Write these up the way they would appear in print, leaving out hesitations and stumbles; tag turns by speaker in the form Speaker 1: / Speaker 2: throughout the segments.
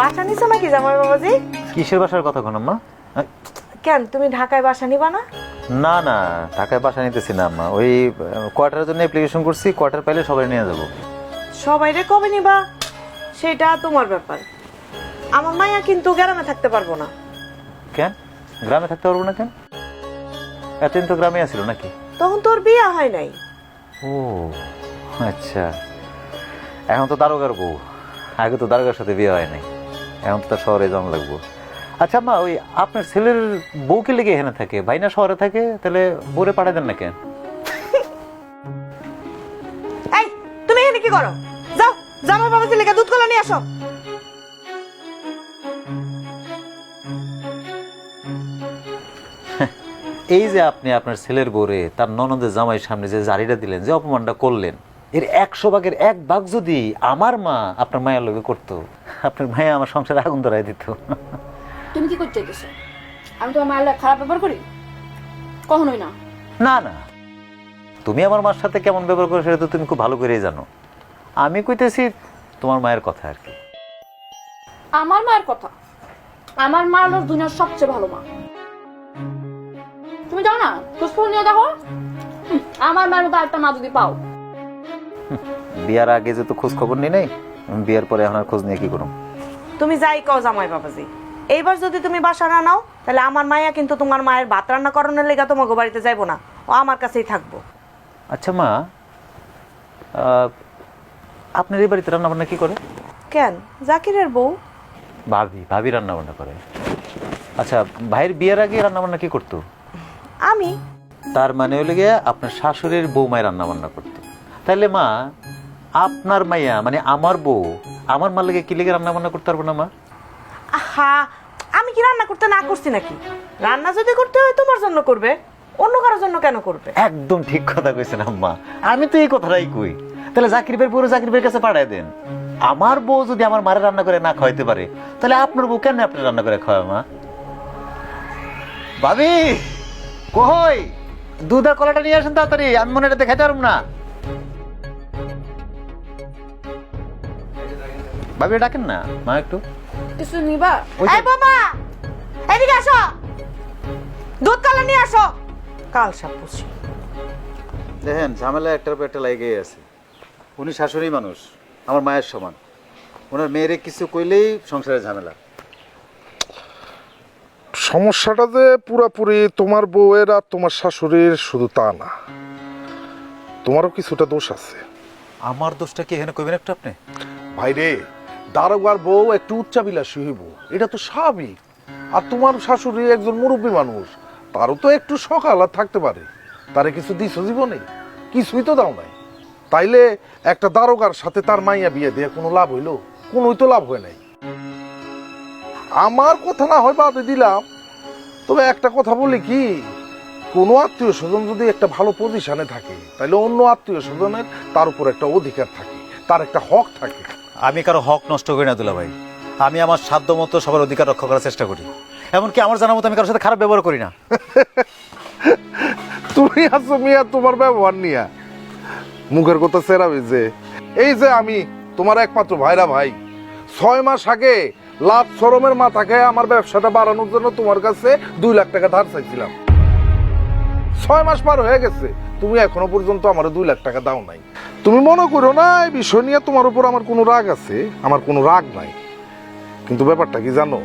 Speaker 1: বাসা নিছো নাকি জামাই বাবাজি?
Speaker 2: কিসের বাসার কথা কোন আম্মা?
Speaker 1: কেন তুমি ঢাকায় বাসা নিবা না?
Speaker 2: না না, ঢাকায় বাসা নিতেছি না আম্মা। ওই কোয়ার্টারের জন্য অ্যাপ্লিকেশন করছি, কোয়ার্টার পাইলে সবাই নিয়ে যাবো।
Speaker 1: সবাইরে কবে নিবা সেটা তোমার ব্যাপার। আমার মাইয়া কিন্তু গ্রামে থাকতে পারবো না।
Speaker 2: কেন গ্রামে থাকতে পারবো না কেন? এতদিন তো গ্রামে আসছিল নাকি?
Speaker 1: তখন তোর বিয়ে হয় নাই।
Speaker 2: ও আচ্ছা, এখন তো দারোগার বউ, আগে তো দারোগার সাথে বিয়ে হয় নাই, এখন তো তার শহরে জন্ম লাগবো। আচ্ছা মা, ওই আপনার ছেলের বউকে লেগে এখানে থাকে, ভাই না শহরে থাকে, তাহলে বউরে পাঠায় দেন না কেন?
Speaker 1: এই তুমি এখানে কি করো? যাও জামাই বাবাজি লেগে দুধ কলা নিয়ে আসো।
Speaker 2: এই যে আপনি আপনার ছেলের বউরে তার ননদের জামাইয়ের সামনে যে জারিটা দিলেন, যে অপমানটা করলেন, এর 100 ভাগের 1 ভাগ যদি আমার মা আপনার মায়ের লগে করতো, আপনার মায়া আমার সংসারে আগুন ধরাই দিত।
Speaker 3: তুমি কি করতে চাইতেছো? আমি তোমার মায়ের খারাপ ব্যবহার করি? কখনোই না।
Speaker 2: না না, তুমি আমার মার সাথে কেমন ব্যবহার করো সেটা তো তুমি খুব ভালো করেই জানো। আমি কইতেছি তোমার মায়ের কথা আর কি।
Speaker 3: আমার মায়ের কথা? আমার মা হলো দুনিয়ার সবচেয়ে ভালো মা। তুমি যাও না, খোঁজখবর নিয়ে দেখো আমার মায়ের মতো আরেকটা মা যদি পাও।
Speaker 2: বিয়ার আগে যে তো খোঁজ খবর নিই নাই, বিয়ের পরে এখন আর খোঁজ নিয়ে কি করুম?
Speaker 1: তুমি যাই কও জামাই বাবাজি, এইবার যদি তুমি বাসা না নাও তাহলে আমার মাইয়া কিন্তু তোমার মায়ের ভাত রান্না করানোর লেগে তোমাকে বাড়িতে যাইবো না, ও আমার কাছেই থাকবো।
Speaker 2: আচ্ছা মা, আপনার এই বাড়িতে রান্না বান্না কি করে?
Speaker 1: কেন, জাকিরের বউ।
Speaker 2: ভাবি রান্না বান্না করে? আচ্ছা, ভাইয়ের বিয়ের আগে রান্না বান্না কি করতো?
Speaker 1: আমি।
Speaker 2: তার মানে হলো গিয়ে আপনার শাশুড়ির বৌমায় রান্না বান্না করতো। তাহলে মা, আপনার মাইয়া মানে আমার বউ আমার মার লেগে কি লেগে রান্না বান্না করতে পারবো না মা?
Speaker 1: আহা, আমি কি রান্না করতে না করছি নাকি? রান্না যদি করতে হয় তোমার জন্য করবে, অন্য কারোর জন্য কেন করবে?
Speaker 2: একদম ঠিক কথা কইছেন আম্মা, আমি তো এই কথাটাই কই। তাহলে জাকির ভাইয়ের বউ জাকির ভাইয়ের কাছে পাঠায় দেন। আমার বউ যদি আমার মারে রান্না করে না খাওয়াইতে পারে, তাহলে আপনার বউ কেন আপনি রান্না করে খাওয়ায় মা? ভাবি কই, দুধ আর কলাটা নিয়ে আসেন তাড়াতাড়ি, আমি মনে এটা দেখাইতে পারবো না। ভাবি ডাকেন না মা একটু।
Speaker 3: কিছু নিবা?
Speaker 1: এই বাবা, এদিকে আসো, দুধ কলা নিয়ে আসো। কাল সাপুসি
Speaker 2: দেখেন, ঝামেলা একটার পর একটা লেগেই আছে। উনি শাশুড়ি মানুষ, আমার মায়ের সমান। ওনার মেয়েরে কিছু কইলেই সংসারের ঝামেলা।
Speaker 4: সমস্যাটা যে পুরাপুরি তোমার বউয়ের আর তোমার শাশুড়ির শুধু তা না, তোমারও কিছুটা দোষ আছে।
Speaker 2: আমার দোষটা কি এখানে কইবেন একটু আপনি?
Speaker 4: ভাইরে, দারোগার বউ একটু উচ্চাবিলাসী হইব, এটা তো স্বাভাবিক। আর তোমার শাশুড়ি একজন মুরব্বী মানুষ, তারও তো একটু সকাল আর থাকতে পারে। তারে কিছু দিছো জীবনে? কিছুই তো দাও নাই। তাইলে একটা দারোগার সাথে তার মাইয়া বিয়ে দিয়ে কোনো লাভ হইলো? কোনোই তো লাভ হয় নাই। আমার কথা না হয় বাদে দিলাম, তবে একটা কথা বলি কি, কোনো আত্মীয় স্বজন যদি একটা ভালো পজিশনে থাকে, তাহলে অন্য আত্মীয় স্বজনের তার উপর একটা অধিকার থাকে, তার একটা হক থাকে।
Speaker 2: আমি কারো হক নষ্ট করি না দুলা ভাই, আমি আমার সাধ্য মতো সবার অধিকার রক্ষা করার চেষ্টা করি। এমনকি আমার জানার মতো আমি কারোর সাথে খারাপ ব্যবহার করি না।
Speaker 4: তুমি আছো মিয়া তোমার ব্যবহার নিয়া মুখের কথা সেরাবি যে, এই যে আমি তোমার একমাত্র ভাইরা ভাই, 6 মাস আগে লাভ শরমের মাথাকে আমার ব্যবসাটা বাড়ানোর জন্য তোমার কাছে 2 লাখ টাকা ধার চাইছিলাম। 6 মাস পার হয়ে গেছে, তুমি এখনো পর্যন্ত আমার 2 লাখ টাকা দাও নাই। তুমি মনে করো না এই বিষয় নিয়ে তোমার উপর আমার কোনো রাগ আছে, আমার কোনো রাগ নাই। কিন্তু ব্যাপারটা কি জানো,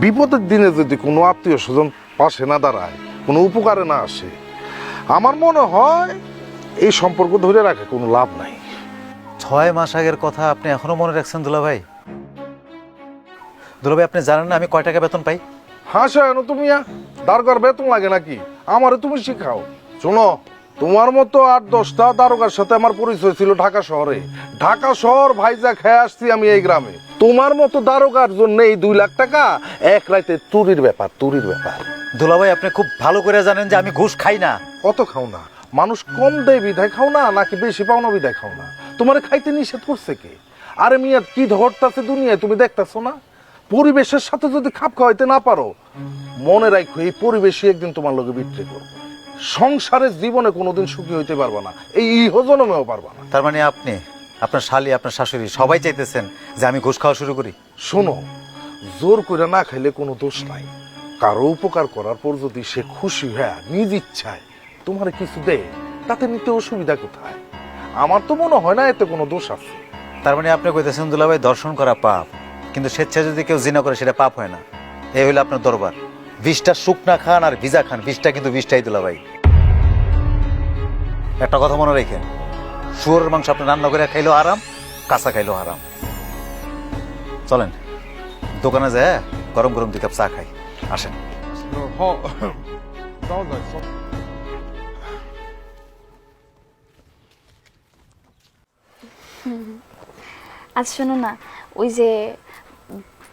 Speaker 4: বিপদের দিনে যদি কোনো আত্মীয় স্বজন পাশে না দাঁড়ায়, কোনো উপকারে না আসে, আমার মনে হয় এই সম্পর্ক ধরে রাখে কোনো লাভ নাই।
Speaker 2: 6 মাস আগের কথা আপনি এখনো মনে রাখছেন দুলা ভাই? দুলা ভাই, আপনি জানেন না আমি কয় টাকা বেতন পাই?
Speaker 4: হাসায় না তুমি, দারোগার বেতন লাগে নাকি? আমারে তুমি শিখাও। শোনো, তোমার মতো 8-10টা দারোগার সাথে আমার পরিচয় ছিল ঢাকা শহরে। ঢাকা শহর ভাইজা খেয়ে আসছি আমি এই গ্রামে। তোমার মতো দারোগার জন্য এই 2 লাখ টাকা এক রাতে চুরির ব্যাপার, চুরির ব্যাপার।
Speaker 2: দুলা ভাই, আপনি খুব ভালো করে জানেন যে আমি ঘুষ খাই না।
Speaker 4: কত খাও না? মানুষ কম দেয় বিধায় খাও না, নাকি বেশি পাও না বিধায় খাও না? তোমারে খাইতে নিষেধ করছে কে? আরে মিয়া, কি ধরতাছে দুনিয়ায় তুমি দেখতেছো না? পরিবেশের সাথে যদি খাপ খাওয়াইতে না পারো, মনে রাখো এই পরিবেশই একদিন তোমার লগে বিক্রি করবে। সংসারের জীবনে কোনোদিন সুখী হইতে পারবা না, এই ইহজনমেও পারবা না।
Speaker 2: তার মানে আপনি, আপনার শালি, আপনার শাশুড়ি সবাই চাইতেছেন যে আমি ঘুষ খাওয়া শুরু করি?
Speaker 4: শোনো, জোর করে না খাইলে কোনো দোষ নাই। কারো উপকার করার পর যদি সে খুশি হয়ে নিজ ইচ্ছায় তোমার কিছু দেয়, তাতে নিতে অসুবিধা কোথায়? আমার তো মনে হয় না এতে কোনো দোষ আছে।
Speaker 2: তার মানে আপনি কইতেছেন দুলাভাই দর্শন করা পাপ, কিন্তু স্বেচ্ছায় যদি কেউ জিনা করে সেটা পাপ হয় না। এই হইলো আপনার দরবার। 20টা শুকনা খান আর ভিজা খান, 20টা কিন্তু 20টাই দুলাভাই। একটা কথা মনে রেখেন, শুয়োরের মাংস আপনি রান্না করে খাইলেও আরাম, কাঁচা খাইলেও আরাম। চলেন দোকানে যায় গরম গরম 2 কাপ চা খাই, আসেন।
Speaker 3: আচ্ছা শোনো না, ওই যে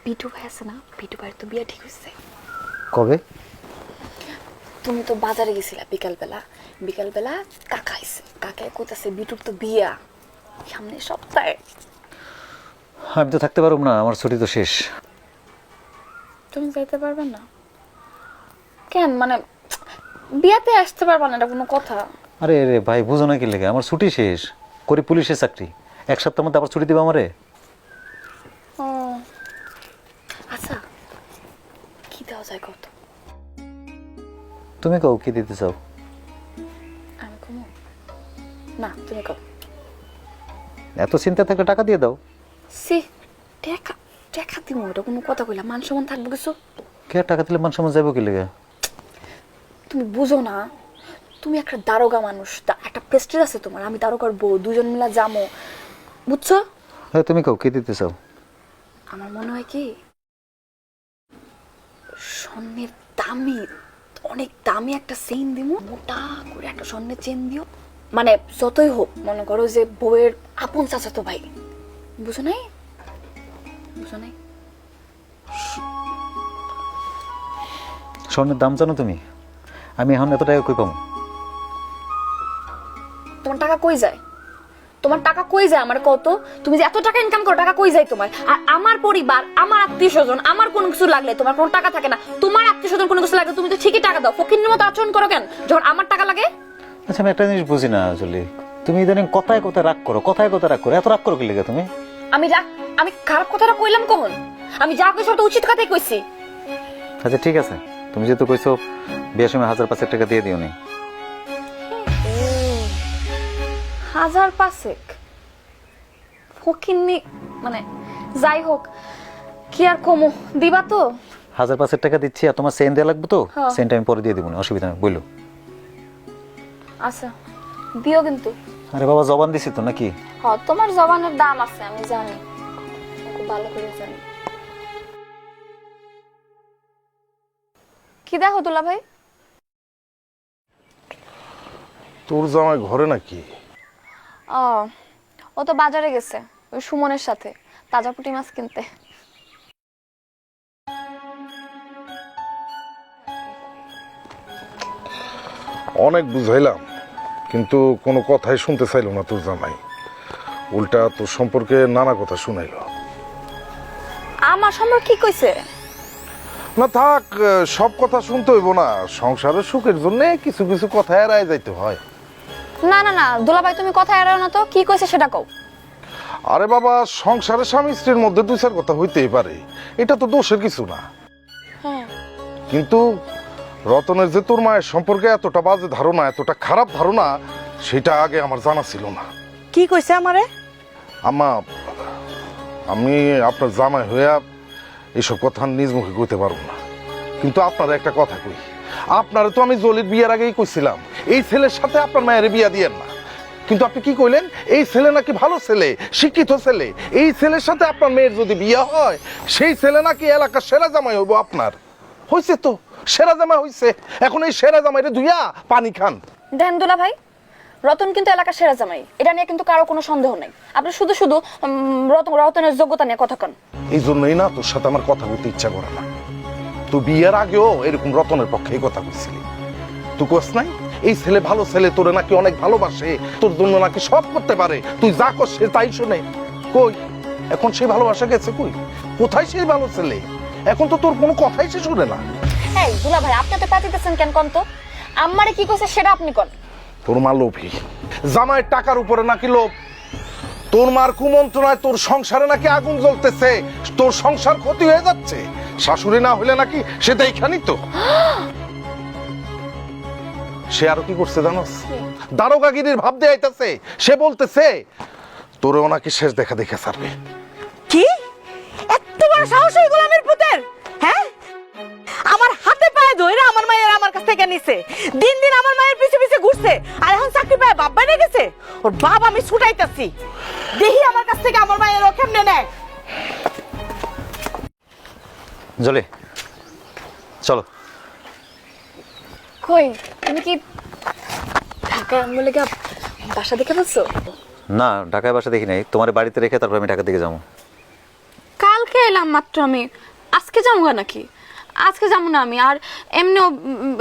Speaker 3: পিটু ভাই আছে না, পিটু ভাইয়ের তো বিয়ে ঠিক হয়েছে।
Speaker 2: কবে?
Speaker 3: তুমি তো বাজারে গেছিলা বিকালবেলা কাকা আইছে, কাকায় কোথাছে বিটুর তো বিয়া সামনের সপ্তাহে।
Speaker 2: আমি তো থাকতে পারব না, আমার ছুটি তো শেষ।
Speaker 3: তুমি যাইতে পারবে না কেন? মানে বিয়াতে আসতে পারবে না, এটা কোনো কথা?
Speaker 2: আরে রে ভাই, বুঝো না কি লেগে, আমার ছুটি শেষ, করি পুলিশের চাকরি, 1 সপ্তাহের মধ্যে আবার ছুটি দিবে আমারে।
Speaker 3: ও আচ্ছা, কি দেওয়া যায় কত?
Speaker 2: তুমি কও কি দিতে চাও?
Speaker 3: আমি কমো না, তুমি কও।
Speaker 2: এত চিন্তা থাকলে টাকা দিয়ে দাও।
Speaker 3: সি টাকা টাকা দিমু, এটা কোনো কথা কইলা? মান সম্মান থাকবো কিছু?
Speaker 2: কে টাকা দিলে মান সম্মান যাবো কি লেগে?
Speaker 3: তুমি বুঝো না, তুমি একটা দারোগা মানুষ, একটা প্রেস্টিজ আছে তোমার। আমি দারোগার বউ, দুজন মিলা যামো, বুঝছো?
Speaker 2: হ্যাঁ তুমি কও কি দিতে চাও?
Speaker 3: আমার মনে হয় কি, স্বর্ণের দামি, অনেক দামি একটা চেইন দিমু, মোটা করে একটা স্বর্ণের চেইন দিও। মানে যতই হোক, মনে করো যে বউয়ের আপন চাচাতো ভাই, বুঝো নাই? বুঝো নাই?
Speaker 2: স্বর্ণের দাম জানো তুমি? আমি এখন এত টাকা কই পাবো?
Speaker 3: তোমার টাকা কই যায়? তোমার টাকা কই যায় আমার কত? তুমি যে এত টাকা ইনকাম করো, টাকা কই যায় তোমার? আর আমার পরিবার, আমার আত্মীয় স্বজন, আমার কোনো কিছু লাগলে তোমার কোনো টাকা থাকে না। তোমার আত্মীয় স্বজন কোনো কিছু লাগলে তুমি তো ঠিকই টাকা দাও। ফকিন্নির মতো আচরণ করো কেন যখন আমার টাকা লাগে?
Speaker 2: আচ্ছা আমি একটা জিনিস বুঝি না আসলে, তুমি ইদানিং কথায় কথায় রাগ করো, এত রাগ করো কি লেগে তুমি?
Speaker 3: আমি খারাপ কথাটা কইলাম কখন? আমি যা কইছি ওটা উচিত কথাই কইছি।
Speaker 2: আচ্ছা ঠিক আছে, তুমি যেহেতু কইছো বিয়ের সময় 1000-500 টাকা দিয়ে দিও নি।
Speaker 3: 1000-500 ফকিন্নি, মানে যাই হোক, কি আর কমো, দিবা তো?
Speaker 2: 1000-500 টাকা দিচ্ছি, আর তোমার সেন্ট দেওয়া লাগবে তো,
Speaker 3: হ্যাঁ।
Speaker 2: সেন্ট আমি পরে দিয়ে দিব না, অসুবিধা নেই, বললো।
Speaker 3: আচ্ছা দিও কিন্তু।
Speaker 2: আরে বাবা জবান দিছি তো নাকি?
Speaker 3: হ্যাঁ, তোমার জবানের দাম আছে, আমি জানি, খুব ভালো করে জানি। কি দেখো দুলা ভাই?
Speaker 4: তোর জামাই ঘরে নাকি?
Speaker 3: ও তো বাজারে গেছে ওই সুমনের সাথে তাজা পুঁটি মাছ কিনতে।
Speaker 4: অনেক বুঝাইলাম, কিন্তু কোনো কথাই শুনতে চাইল না তোর জামাই। উল্টা তোর সম্পর্কে নানা কথা শুনাইলো।
Speaker 3: আমার সম্পর্কে কি কইছে?
Speaker 4: না থাক, সব কথা শুনতে হইব না। সংসারের সুখের জন্য কিছু কিছু কথা এড়ায় যাইতে হয়।
Speaker 3: না না না দুলা ভাই, তুমি কথা এড়াও না তো, কি কইছে সেটা কও।
Speaker 4: আরে বাবা, সংসারের স্বামী স্ত্রীর মধ্যে 2-4 কথা হইতেই পারে, এটা তো দোষের কিছু না।
Speaker 3: হ্যাঁ,
Speaker 4: কিন্তু রতনের যে তোর মায়ের সম্পর্কে এতটা বাজে ধারণা, এতটা খারাপ ধারণা, সেটা আগে আমার জানা ছিল না।
Speaker 1: কি কইছে আমারে?
Speaker 4: আম্মা, আমি আপনার জামাই হইয়া এইসব কথা নিজ মুখে কইতে পারবো না, কিন্তু আপনার একটা কথা কই। আপনারে তো আমি জলির বিয়ের আগেই কইছিলাম এই ছেলের সাথে আপনার মায়ের বিয়া দিয়েন না, কিন্তু আপনি কি কইলেন? এই ছেলে নাকি ভালো ছেলে, শিক্ষিত ছেলে, এই ছেলের সাথে আপনার মেয়ের যদি বিয়া হয়, সেই ছেলে নাকি এলাকার সেরা জামাই হইব আপনার। হইছে তো, সেরা জামাই হইছে। এখন এই সেরা জামাইরে ধুইয়া পানি খান।
Speaker 3: দেন দুলা ভাই, রতন কিন্তু এলাকার সেরা জামাই, এটা নিয়ে কিন্তু কারো কোনো সন্দেহ নাই। আপনি শুধু শুধু রতনের যোগ্যতা নিয়ে কথা কন।
Speaker 4: এই জন্যই না তোর সাথে আমার কথা বলতে ইচ্ছা করে না। তুই বিয়ের আগেও এরকম রতনের পক্ষেই কথা বলছিলি। তুই কোস নাই এই ছেলে ভালো ছেলে, তোরে নাকি অনেক ভালোবাসে, তোর জন্য নাকি সব করতে পারে, তুই যা কর সে তাই শোনে। কই এখন সেই ভালোবাসা গেছে? কই, কোথায় সেই ভালো ছেলে? এখন তো তোর কোনো কথাই সে শুনে না।
Speaker 3: এই দুলা ভাই, আপনি তো পাতিতেছেন কেন কোন তো? আমারে কি কইছে সেটা আপনি কোন।
Speaker 4: তোর মা লোভী, জামাইয়ের টাকার উপরে নাকি লোভ। তোর মার কুমন্ত্রণায় তোর সংসারে নাকি আগুন জ্বলতেছে, তোর সংসার ক্ষতি হয়ে যাচ্ছে। শাশুড়ি না হইলে নাকি সে দেখখানি তো। সে আরো কি করছে জানোস? দারোগাগিরির ভাব দিয়ে আইতাছে। সে বলতেছে তোরেও নাকি শেষ দেখা দেখে ছাড়বে।
Speaker 1: কি এত বড় সাহস ওই গোলামের পুতের? হ্যাঁ, আমার হাতে পায়ে ধরে আমার মায়ের আমার কাছ থেকে নিছে, দিন দিন আমার মায়ের পিছে পিছে ঘুরছে, আর এখন চাকরি পায় বাপ বাইরে গেছে। ওর বাপ আমি ছুটাইতাছি, দেখি আমার কাছ থেকে আমার মায়ের ও কেমনে নেয়।
Speaker 2: জলে চলো।
Speaker 3: কই তুমি কি ঢাকায় বলে কি বাসা দেখে বলছো?
Speaker 2: না, ঢাকায় বাসা দেখি নাই, তোমার বাড়িতে রেখে তারপর আমি ঢাকা দিকে যাবো।
Speaker 3: কালকে এলাম মাত্র আমি, আজকে যাবো নাকি? আজকে যাবো না আমি। আর এমনিও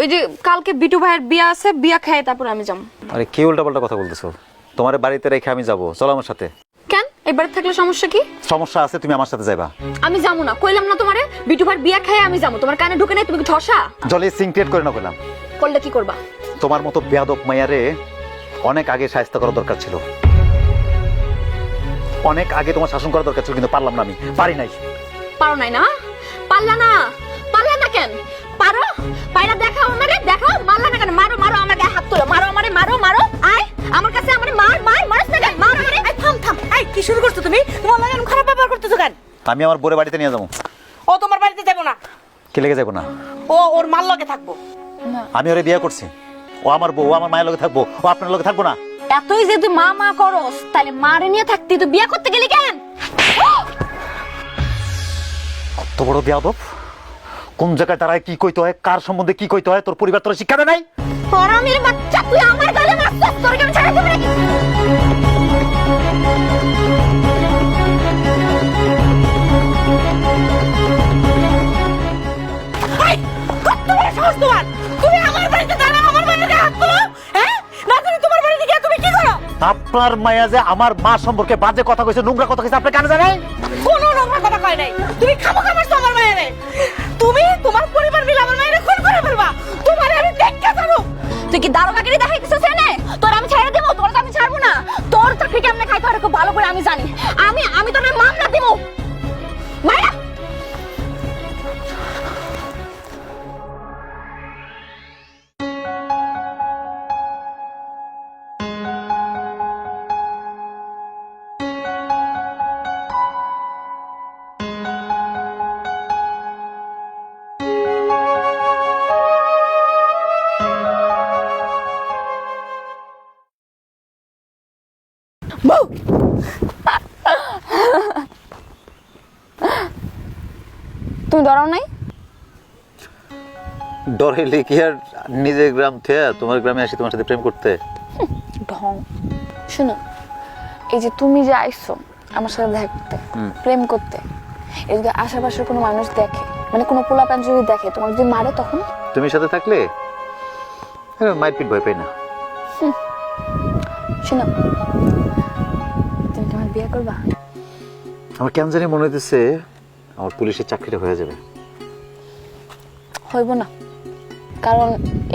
Speaker 3: ওই যে কালকে বিটু ভাইয়ের বিয়া আছে, বিয়া খাই তারপর আমি যাবো।
Speaker 2: আরে কি উল্টাপাল্টা কথা বলতেছো? তোমার বাড়িতে রেখে আমি যাবো, চলো আমার সাথে।
Speaker 3: কেন, এবারে থাকলে সমস্যা কি?
Speaker 2: সমস্যা আছে, তুমি আমার সাথে যাবা।
Speaker 3: আমি যাবো না, কইলাম না তোমারে বিটু ভাইয়ের বিয়া খাই আমি যাবো। তোমার কানে ঢুকে নাই, তুমি কি ঠসা?
Speaker 2: জলে সিং ক্রিয়েট করে না করলাম।
Speaker 3: করলে কি করবা?
Speaker 2: তোমার মতো বেয়াদব মাইয়ারে অনেক আগে শায়েস্তা করা দরকার ছিল, অনেক আগে তোমার শাসন করা দরকার ছিল, কিন্তু পারলাম না, আমি পারি নাই।
Speaker 3: পারো নাই না? পারলা না? পারলা না কেন? পারো, পাইরা দেখাও আমারে, দেখাও। মারলা না কেন? মারো মারো, আমার গায়ে হাত তোলো, মারো আমারে, মারো মারো। আয় আমার কাছে আমারে মার মার, মারছ না কেন? মার আমারে।
Speaker 1: এই থাম থাম, এই কি শুরু করছো তুমি? তোমার লাগে এরকম খারাপ ব্যবহার করতেছো কেন?
Speaker 2: আমি আমার বোরে বাড়িতে নিয়ে যাবো।
Speaker 1: ও তোমার বাড়িতে যাবো না,
Speaker 2: কি লেগে যাবো না?
Speaker 1: ও ওর মার লগে থাকবো।
Speaker 2: আমি ওরে বিয়ে করছি, ও আমার বউ, ও আমার মায়ের লগে থাকবো, ও আপনার লগে থাকবো না।
Speaker 3: এতই যে তুই মা মা করস, তাহলে মারে নিয়ে থাকতি, তুই বিয়ে করতে গেলি কেন?
Speaker 2: কত বড় বেয়াদব! কোন জায়গায় দাঁড়ায় কি কইতে হয়, কার সম্বন্ধে কি কইতে হয়, তোর পরিবার তোর শিক্ষা দেয় নাই?
Speaker 3: হারামির বাচ্চা, তুই আমার গালে মারছস, তোর কি আমি ছাড়া দেব নাকি?
Speaker 1: এই কত বড় সাহস তোমার! তুমি আমার বাড়িতে দাঁড়াও, আমার বাড়িতে হাত তোলো, হ্যাঁ? না তুমি তোমার বাড়িতে গিয়ে তুমি কি করো?
Speaker 2: আপনার মায়া যে আমার মা সম্পর্কে বাজে কথা কইছে, নোংরা কথা কইছে, আপনি কেন জানেন?
Speaker 1: কোনো নোংরা কথা কয় নাই। তুমি খামোখা মারছো আমার মায়েরে। তুমি তোমার পরিবার মিলে আমার মায়েরে খুন করে ফেলবা। তোমারে আমি দেখা যাবো।
Speaker 3: তুই কি দারোগাগিরি দেখাইতেছিস এনে? তোর আমি ছেড়ে দেবো? তোর তো আমি ছাড়বো না। তোর চাকরি কেমনে খাইতে হয় খুব ভালো করে আমি জানি। আমি তোর মামলা দেবো। মায়া
Speaker 1: বউ,
Speaker 3: তুমি ডরাও নাই?
Speaker 2: ডরাইলে কি আর নিজের গ্রাম থেকে তোমার গ্রামে আসি তোমার সাথে প্রেম করতে?
Speaker 3: ঢং। শোনো, এই যে তুমি যে আইছো আমার সাথে দেখা করতে, প্রেম করতে, এই যদি আশেপাশের কোনো মানুষ দেখে, মানে কোনো পোলাপান যদি দেখে, তোমার যদি মারে তখন?
Speaker 2: তুমি সাথে থাকলে মারপিট ভয় পাই না।
Speaker 3: শোনো, তুমি কি আমার বিয়ে করবা?
Speaker 2: আমার কেমন জানি মনে হইতেছে আমার পুলিশের চাকরিটা হয়ে যাবে।
Speaker 3: হইব না, কারণ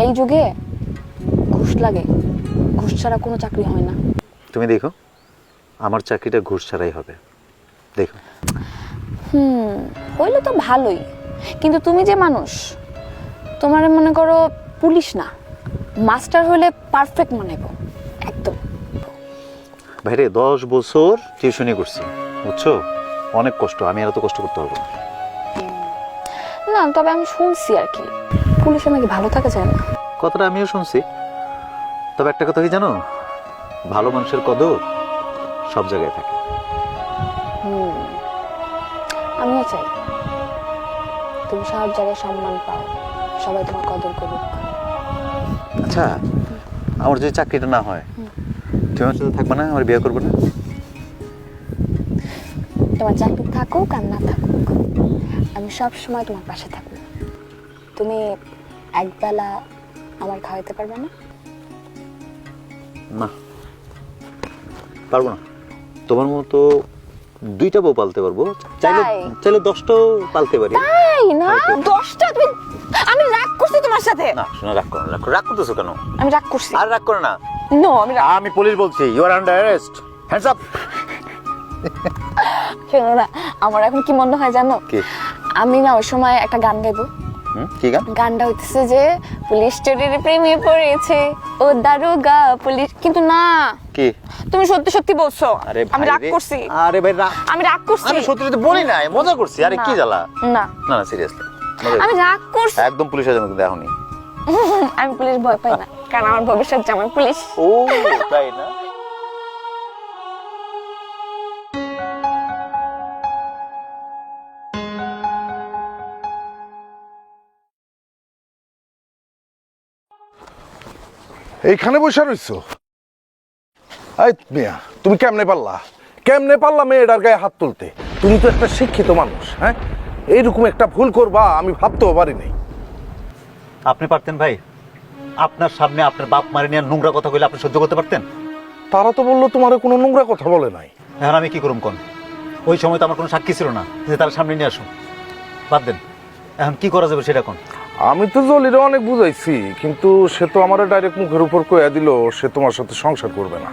Speaker 3: এই যুগে ঘুষ লাগে, ঘুষ ছাড়া কোনো চাকরি হয় না।
Speaker 2: তুমি দেখো, আমার চাকরিটা ঘুষ ছাড়াই হবে, দেখো।
Speaker 3: হইলে তো ভালোই, কিন্তু তুমি যে মানুষ, তোমার মনে করো পুলিশ না, মাস্টার হলে পারফেক্ট মনে করো একদম।
Speaker 2: ভাইরে 10 বছর টিউশনি করছি, বুঝছো? অনেক কষ্ট, আমি আর এত কষ্ট করতে পারবো না।
Speaker 3: না, তবে আমি শুনছি আর কি, পুলিশে নাকি ভালো থাকা যায় না।
Speaker 2: কথাটা আমিও শুনছি, তবে একটা কথা কি জানো, ভালো মানুষের কদর সব জায়গায় থাকে।
Speaker 3: আমিও চাই তুমি সব জায়গায় সম্মান পাও, সবাই তোমার কদর করুক।
Speaker 2: আচ্ছা, আমার যদি চাকরিটা না হয়, তুমি আমার সাথে থাকবে না? আমার বিয়ে করবো না?
Speaker 3: তোমার চাকরি থাকুক আর না থাকুক, আমি সব সময় তোমার পাশে থাকবো। তুমি একবেলা আমার খাওয়াইতে পারবে না?
Speaker 2: না, পারবো না। তোমার মতো 2টা বউ পালতে পারবো, চাইলে
Speaker 3: তাই?
Speaker 2: চাইলে 10টাও পালতে পারি।
Speaker 3: তাই না? 10টা? তুমি, আমি রাগ করছি তোমার সাথে।
Speaker 2: না শোনা, রাগ করো না, রাগ করতেছো কেন?
Speaker 3: আমি রাগ করছি।
Speaker 2: আর রাগ করো না,
Speaker 3: নো, আমি রাগ।
Speaker 2: আমি পুলিশ বলছি, you are under arrest, hands up.
Speaker 3: শোনো না, আমার এখন কি মনে হয় জানো?
Speaker 2: কি?
Speaker 3: আমি না ওই সময় একটা গান গাইবো।
Speaker 2: কি গান?
Speaker 3: গানটা হইতেছে যে পুলিশ চোরের প্রেমে পড়েছে ও দারোগা পুলিশ, কিন্তু না,
Speaker 2: কি?
Speaker 3: তুমি সত্যি সত্যি বলছো।
Speaker 2: আরে
Speaker 3: আমি রাগ করছি।
Speaker 2: আরে ভাই
Speaker 3: আমি রাগ করছি।
Speaker 2: আমি সত্যি সত্যি বলি নাই, মজা করছি। আরে কি জ্বালা?
Speaker 3: না
Speaker 2: না না, সিরিয়াসলি
Speaker 3: আমি রাগ করছি।
Speaker 2: একদম পুলিশের জন্য কিন্তু এখনই।
Speaker 3: আমি পুলিশ ভয় পাই না, কারণ আমার ভবিষ্যৎ জামাই পুলিশ।
Speaker 2: ও তাই না?
Speaker 4: এইখানে বসে রইছো? এই মিয়া, তুমি কেমনে পারলা মেয়েটার গায়ে হাত তুলতে? তুমি তো একটা শিক্ষিত মানুষ, হ্যাঁ? এইরকম একটা ভুল করবা আমি ভাবতেও পারি নাই।
Speaker 2: আপনি পারতেন ভাই? আপনার সামনে আপনার বাপ মারি নিয়ে নোংরা কথা কইলে আপনি সহ্য করতে পারতেন?
Speaker 4: তারা তো বললো তোমার কোনো নোংরা কথা বলে নাই।
Speaker 2: এখন আমি কি করুম কোন? ওই সময় তো আমার কোনো সাক্ষী ছিল না যে তার সামনে নিয়ে আসুন। বাদ দেন, এখন কি করা যাবে সেটা কোন?
Speaker 4: আমি তো জলিরে অনেক বুঝাইছি, কিন্তু সে তো আমার ডাইরেক্ট মুখের উপর কইয়া দিল সে তোমার সাথে সংসার করবে না।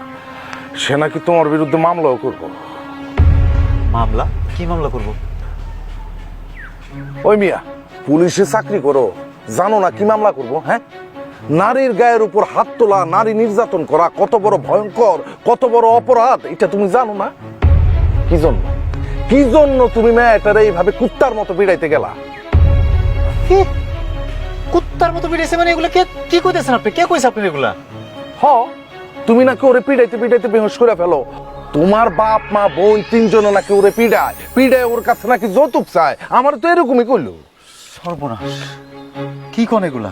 Speaker 4: সে নাকি তোমার বিরুদ্ধে মামলাও করবো।
Speaker 2: মামলা? কি মামলা করব?
Speaker 4: ওই মিয়া, পুলিশে চাকরি করো, জানো না কি মামলা করব? হ্যাঁ, নারীর গায়ের উপর হাত তোলা, নারী নির্যাতন করা কত বড় ভয়ঙ্কর, কত বড় অপরাধ, এটা তুমি জানো না? কি জন্য তুমি মেয়েটারে এইভাবে কুত্তার মতো বিড়াইতে গেলা?
Speaker 2: কি কুত্তার মতো বিড়েছে মানে? এগুলা কি কইতেছেন আপনি? কে কইছে আপনি এগুলা?
Speaker 4: তুমি নাকি ওরে পিড়াইতে বেহুশ করে ফেলো। তোমার বাপ মা বোন তিনজনে নাকি ওরে পিড়ায় ওর কাছে নাকি যৌতুক চায়। আমার তো এরকমই কইলো।
Speaker 2: সর্বনাশ, কি কোন এগুলা?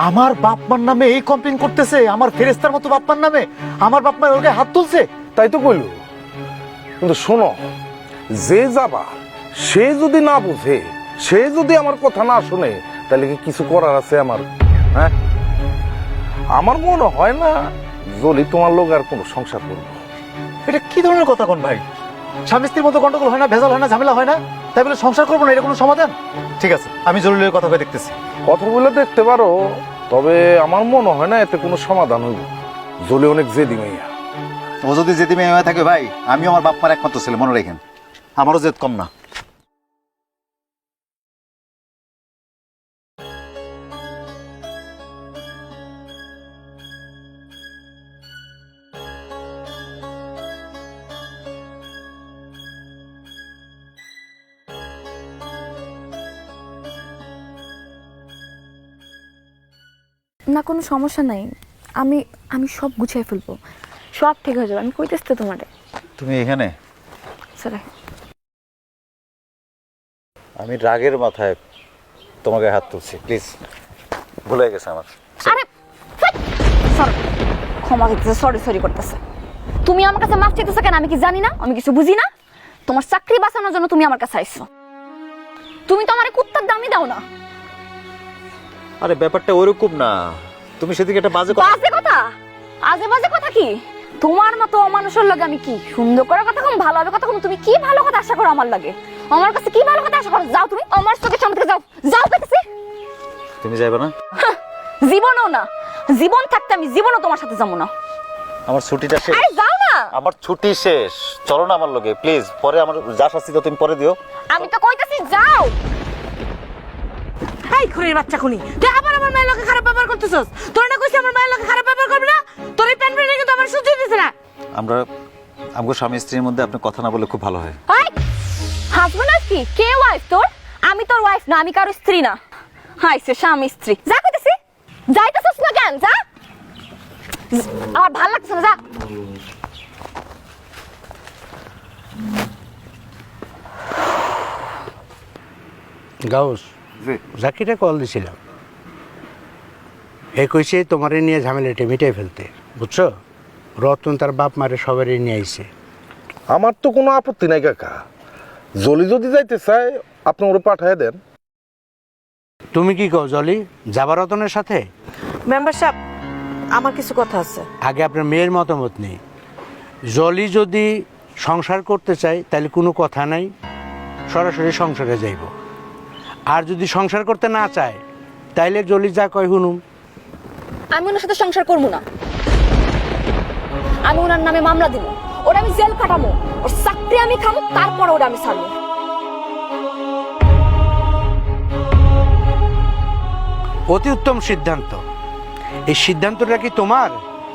Speaker 2: আমার বাপ মার নামে এই কমপ্লেইন করতেছে? আমার ফেরেস্তার মতো বাপ মার নামে আমার বাপ মা ওর গায়ে হাত তুলছে?
Speaker 4: তাই তো কইলো। কিন্তু শোনো, যে যাবা সে যদি না বুঝে, সে যদি আমার কথা না শুনে, তাহলে কি কিছু করার আছে আমার? হ্যাঁ, আমার মনে হয় না জলি তোমার লোক আর কোনো সংসার করবো।
Speaker 2: এটা কি ধরনের কথা কোন ভাই? স্বামী স্ত্রীর মতো গন্ডগোল হয় না, ভেজাল হয় না, ঝামেলা হয় না, তাই বলে সংসার করবো না, এটা কোনো সমাধান? ঠিক আছে, আমি জলিলের কথা কয়ে দেখতেছি।
Speaker 4: কথা বলে দেখতে পারো, তবে আমার মনে হয় না এতে কোনো সমাধান হইব। জলি অনেক জেদি মাইয়া।
Speaker 2: ও যদি জেদি মেয়ে থাকে ভাই, আমিও আমার বাপ মার একমাত্র ছেলে, মনে রাখেন। আমারও জেদ কম না।
Speaker 3: না, কোনো সমস্যা নাই, আমি আমি সব গুছিয়ে ফেলবো, সব ঠিক হয়ে যাবে। আমি কইতেছি তো তোমারে।
Speaker 2: তুমি এখানে?
Speaker 3: চলে
Speaker 2: আমি রাগের মাথায় তোমার গায়ে হাত তুলছি, প্লিজ ভুলে গেছে আমার।
Speaker 3: আরে সরি, ক্ষমা করতেছে, সরি করতেছে। তুমি আমার কাছে মাফ চাইতেছো কেন? আমি কি জানি না? আমি কিছু বুঝি না? তোমার চাকরি বাঁচানোর জন্য তুমি আমার কাছে আইছো। তুমি তো আমার কুত্তার দামই দাও না।
Speaker 2: আরে ব্যাপারটা ওইরকম না, তুমি সেদিকে একটা বাজে
Speaker 3: কথা আজে বাজে কথা কি? তোমার মতো অমানুষের লাগে আমি কি সুন্দর করে কথা কম, ভালোভাবে কথা কম? তুমি কি ভালো কথা আশা করো আমার লাগে? আমার কাছে কি ভালো কথা আশা করো? যাও তুমি আমার চোখের সামনে থেকে যাও পেতেছি।
Speaker 2: তুমি যাইবে না?
Speaker 3: জীবনও না, জীবন থাকতে আমি জীবনও তোমার সাথে যাবো না।
Speaker 2: আমার ছুটিটা শেষ।
Speaker 3: আরে যাও না।
Speaker 2: আমার ছুটি শেষ, চলো না আমার লগে প্লিজ। পরে আমার যা শাস্তি তো তুমি পরে দিও।
Speaker 3: আমি তো কইতাছি যাও।
Speaker 1: এই খুরির বাচ্চা খুনি, তুই আবার আমার মায়ের লোকে খারাপ ব্যবহার করতেছস। তোর না কইছি আমার মায়ের লোকে খারাপ ব্যবহার করবি না? তোর এই প্যান প্যানে কিন্তু আমার সহ্য হইতেছে না।
Speaker 2: আমগো স্বামী স্ত্রীর মধ্যে আপনি কথা না বলে খুব ভালো হয়।
Speaker 3: এই হাজবেন্ড আর কি? কে ওয়াইফ তোর? আমি তোর ওয়াইফ না, আমি কারো স্ত্রী না। হাইছে স্বামী স্ত্রী। যা কইতেছি, যাইতেছস না কেন? যা, আমার ভালো লাগছে না, যা।
Speaker 5: গাউস, জাকিরে কল দিছিলাম, এই কইছে তোমারে নিয়ে ঝামেলাটা মিটাই ফেলতে, বুঝছো? রতন তার বাপ মারে সবারই নিয়ে আইছে।
Speaker 4: আমার তো কোনো আপত্তি নাই কাকা, জলি যদি যাইতে চায় আপনি ওরে পাঠায় দেন।
Speaker 5: তুমি কি কও জলি, যাবা রতনের সাথে?
Speaker 1: মেম্বার সাহেব, আমার কিছু কথা আছে।
Speaker 5: আগে আপনার মেয়ের মতামত নেই। জলি যদি সংসার করতে চায় তাহলে কোনো কথা নাই, সরাসরি সংসারে যাইব। আর যদি সংসার করতে না চায় তাইলে জলি যা কয় হুনুম।
Speaker 3: আমি ওনার সাথে সংসার করবো না। আমি ওনার নামে মামলা দিব, ওরা আমি জেল কাটাবো, ওর চাকরি চাকরি আমি খামো, তারপর ওরা আমি ছাড়বো।
Speaker 5: অতি উত্তম সিদ্ধান্ত। এই সিদ্ধান্তটা কি তোমার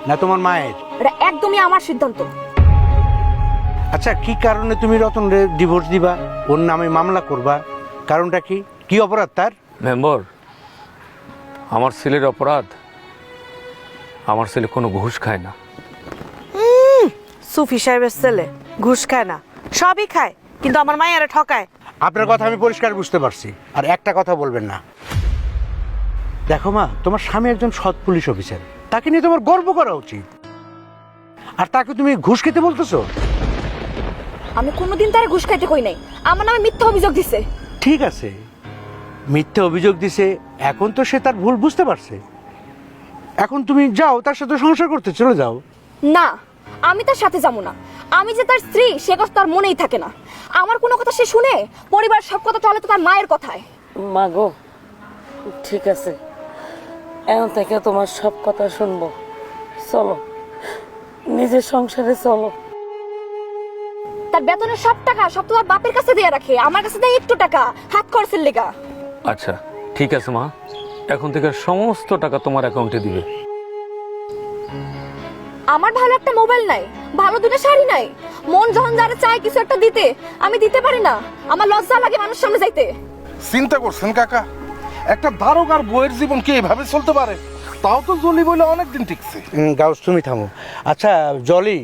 Speaker 5: না তোমার মায়ের?
Speaker 3: এটা একদমই আমার সিদ্ধান্ত।
Speaker 5: আচ্ছা, কি কারণে তুমি রতনরে ডিভোর্স দিবা, ওর নামে মামলা করবা? কারণটা কি? কি অপরাধ তার?
Speaker 6: মেম্বার, আমার ছেলের অপরাধ, আমার ছেলে কোনো ঘুষ খায় না।
Speaker 1: সুফি সাহেবের ছেলে ঘুষ খায় না, সবই খায়, কিন্তু আমার মায়েরা ঠকায়।
Speaker 5: আপনার কথা আমি পরিষ্কার বুঝতে পারছি, আর একটা কথা বলবেন না। দেখো মা, তোমার স্বামী একজন সৎ পুলিশ অফিসার, তাকে নিয়ে তোমার গর্ব করা উচিত। আর তাকে তুমি ঘুষ খেতে বলতেছো?
Speaker 3: আমি কোনোদিন তার ঘুষ খাইতে কই নাই, আমার নামে মিথ্যা অভিযোগ দিছে।
Speaker 5: ঠিক আছে, মিথ্যে অভিযোগ দিছে, এখন তো সে তার ভুল বুঝতে পারছে। এখন তুমি যাও, তার সাথে সংসার করতে চলে যাও।
Speaker 3: না, আমি তার সাথে যাবো না। আমি যে তার স্ত্রী সে কথা তার মনেই থাকে না। আমার কোনো কথা সে শুনে, পরিবার সব কথা চলে তো তার মায়ের কথায়।
Speaker 7: মা গো, ঠিক আছে, এখন থেকে তোমার সব কথা শুনবো। চলো, নিজের সংসারে চলো।
Speaker 3: তার বেতনের সব টাকা সব তো তার বাপের কাছে দিয়ে রাখে, আমার কাছে দেয় একটু টাকা হাত খরচের লেগা।
Speaker 6: আচ্ছা ঠিক আছে মা, এখন থেকে সমস্ত টাকা তোমার অ্যাকাউন্টে দিবে।
Speaker 3: আমার ভালো একটা মোবাইল নাই, ভালো দুটো শাড়ি নাই, মন যখন যারা চায় কিছু একটা দিতে, আমি দিতে পারি না। আমার লজ্জা লাগে মানুষ সামনে যাইতে।
Speaker 4: চিন্তা করছেন কাকা, একটা দারোগার বইয়ের জীবন কি এভাবে চলতে পারে? তাও তো জলি বলে অনেকদিন টিকছে।
Speaker 5: গাউস, তুমি থামো। আচ্ছা জলি,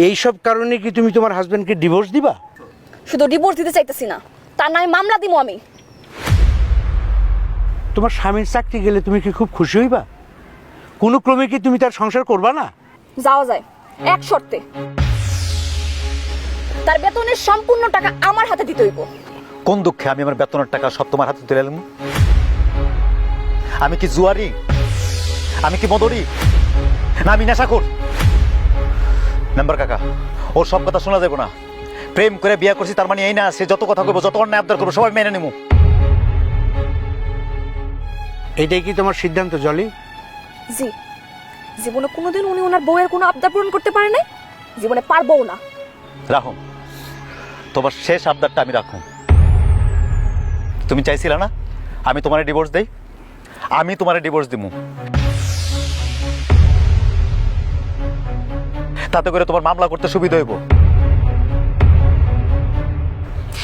Speaker 5: এইসব কারণে কি তুমি তোমার হাজবেন্ডকে ডিভোর্স দিবা?
Speaker 3: শুধু ডিভোর্স দিতে চাইতেছি না, তার নামে মামলা দিমু আমি।
Speaker 5: তোমার স্বামীর চাকরি গেলে তুমি কি খুব খুশি হইবা? কোনো ক্রমে কি তুমি তার সংসার করবা না?
Speaker 3: যাওয়া যায়, এক শর্তে। তার বেতনের সম্পূর্ণ টাকা আমার হাতে দিতে হইব।
Speaker 2: কোন দুঃখে আমি আমার বেতনের টাকা সব তোমার হাতে তুলে এলাম? আমি কি জুয়ারি? আমি কি মদরি? না আমি নেশাখোর? মেম্বার কাকা, ওর সব কথা শোনা যাবে না। প্রেম করে বিয়ে করছি তার মানে এই না সে যত কথা কইব, যত অন্যায় আবদার করবো সবাই মেনে নেবো।
Speaker 5: এইটাই কি তোমার সিদ্ধান্ত জলি?
Speaker 3: জি, জীবনে কোনোদিন উনি ওনার বউয়ের কোনো আবদার পূরণ করতে পারে নাই, জীবনে পারবও না।
Speaker 2: রাখুন, তোমার শেষ আবদারটা আমি রাখুন। তুমি চাইছিলে না আমি তোমারে ডিভোর্স দেই? আমি তোমারে ডিভোর্স দিব। তাতে করে তোমার মামলা করতে সুবিধা হইব।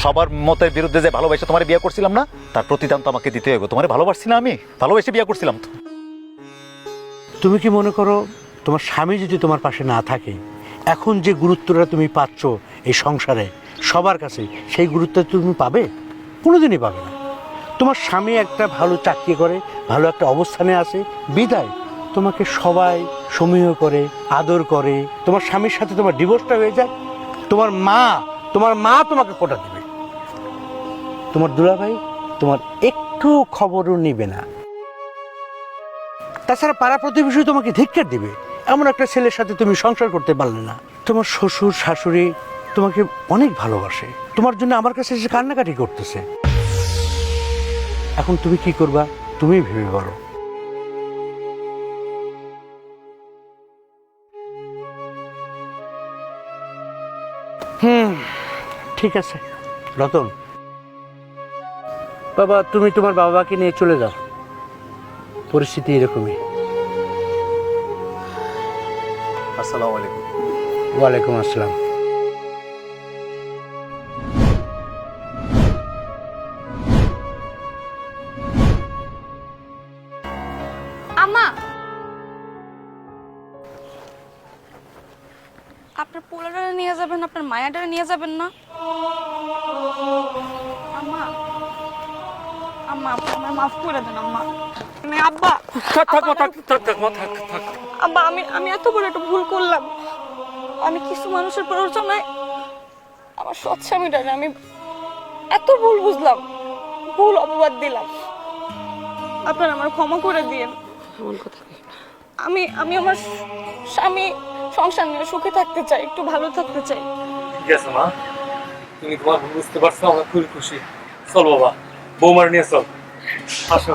Speaker 2: সবার মতের বিরুদ্ধে যে ভালোবাসে তোমার বিয়ে করছিলাম না, তার প্রতিদান তো আমাকে দিতে হইব। তোমারে ভালোবাসছি না, আমি ভালোবেসে বিয়ে করছিলাম তো।
Speaker 5: তুমি কি মনে করো তোমার স্বামী যদি তোমার পাশে না থাকে, এখন যে গুরুত্বটা তুমি পাচ্ছ এই সংসারে সবার কাছে, সেই গুরুত্ব তুমি পাবে? কোনোদিনই পাবে না। তোমার স্বামী একটা ভালো চাকরি করে, ভালো একটা অবস্থানে আছে বিদায় তোমাকে সবাই সমীহ করে, আদর করে। তোমার স্বামীর সাথে তোমার ডিভোর্সটা হয়ে যায়, তোমার মা তোমাকে কোটা দেবে। তোমার দুলাভাই তোমার একটু খবরও নিবে না। তাছাড়া পাড়া প্রতিবেশী তোমাকে ধিক্কার দিবে, এমন একটা ছেলের সাথে তুমি সংসার করতে পারলে না। তোমার শ্বশুর শাশুড়ি তোমাকে অনেক ভালোবাসে, তোমার জন্য আমার কাছে এসে কান্নাকাটি করতেছে। এখন তুমি কি করবা তুমি ভেবে বলো। ঠিক আছে রতন, বাবা তুমি তোমার বাবাকে নিয়ে চলে যাও, পরিস্থিতি এরকমই।
Speaker 2: আসসালামু আলাইকুম।
Speaker 5: ওয়ালাইকুম আসসালাম।
Speaker 3: আম্মা, আপনার পোলারে নিয়ে যাবেন, আপনার মায়াটারে নিয়ে যাবেন না? আম্মা, আম্মা আপনি আমায় মাফ করে দেন আম্মা। আব্বা আব্বা, আমি এত বড় একটা ভুল করলাম। আমি কিছু মানুষের প্ররোচনায় আমার সৎ স্বামীটারে আমি এত ভুল বুঝলাম, ভুল অপবাদ দিলাম। আপনারা আমার ক্ষমা করে দিয়েন। আমি আমার স্বামী সংসার নিয়ে সুখে থাকতে চাই, একটু ভালো থাকতে চাই।
Speaker 6: ঠিক আছে মা, তুমি তোমার বুঝতে পারছো, আমরা খুবই খুশি। চল বাবা, বৌমার নিয়ে চল, আসো।